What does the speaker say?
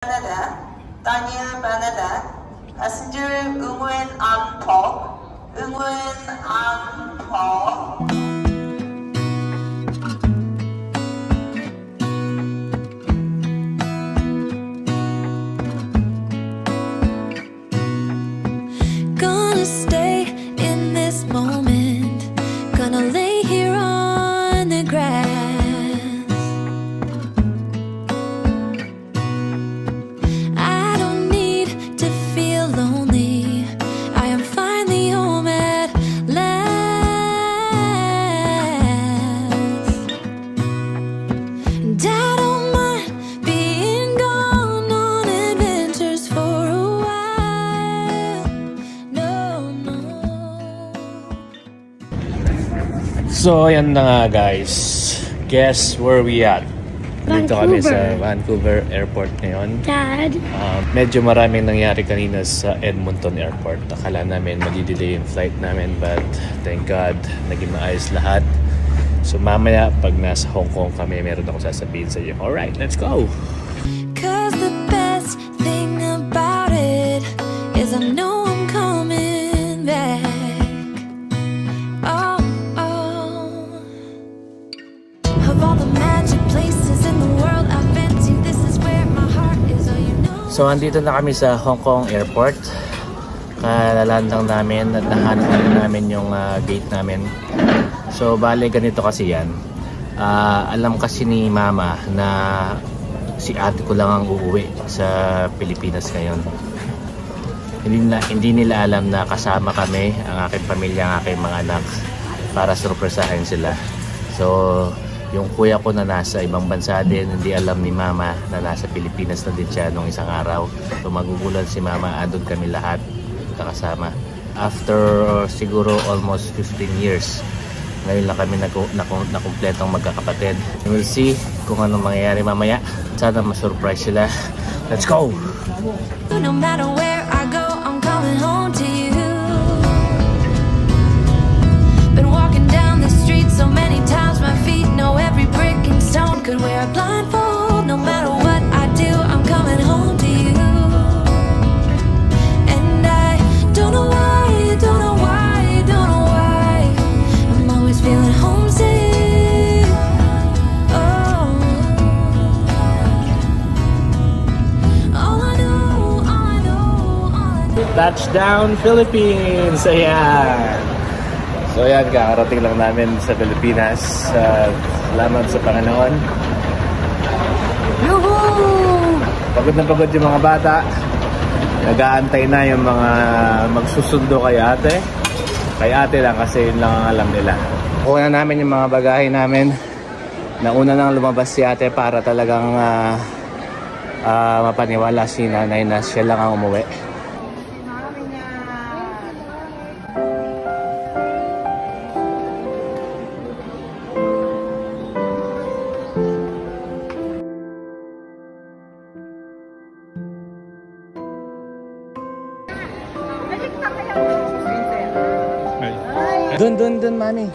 Canada, Daniel Bernadette, passenger Nguyen An Paul, Nguyen An Paul. Gonna stay in this moment, gonna lay here on the grass. I don't need to feel lonely, I am finally home at last. And I don't mind being gone on adventures for a while. No, no. So, ayan na nga guys. Guess where we at? Dito kami sa Vancouver Airport ngayon. Dad. Medyo maraming nangyari kanina sa Edmonton Airport. Akala namin madidelay yung flight namin, but thank God, naging maayos lahat. So mamaya, pag nasa Hong Kong kami, meron ako sasabihin sa inyo. Alright, let's go! Cause the best thing about it is I know I'm coming back. Oh, oh. Of all the magic places in the world I've been to, this is where my heart is. Oh, you know. So, andito na kami sa Hong Kong Airport. Kalaland lang namin at nahanap na namin yung gate namin. So, bale ganito kasi yan. Alam kasi ni Mama na si ate ko lang ang uuwi sa Pilipinas ngayon. Hindi nila alam na kasama kami, ang aking pamilya, ang aking mga anak, para surpresahin sila. So, yung kuya ko na nasa ibang bansa din, hindi alam ni Mama na nasa Pilipinas na din siya nung isang araw. So, magugulan si Mama, andun kami lahat kakasama. After siguro almost 15 years, ngayon lang kami nakumpletong magkakapatid. We'll see kung anong mangyayari mamaya. Sana ma-surprise sila. Let's go! No matter where I go, I'm coming home to you. Been walking down the street so many times, my feet know every brick and stone. Could wear a blindfold, no matter what I do, I'm coming home to you. And I don't know why, don't know why, don't know why, I'm always feeling homesick. Oh, all I know, all I know, all I know. Touchdown Philippines! Ayan! So ayan, kakarating lang namin sa Pilipinas. Salamat sa Panginoon. Yuhuu! Pagod na pagod yung mga bata. Nag-aantay na yung mga magsusundo kay ate. Kay ate lang kasi yun lang ang alam nila. Kuha na namin yung mga bagahe namin. Nauna nang lumabas si ate para talagang mapaniwala si nanay na siya lang ang umuwi. Dun, mami.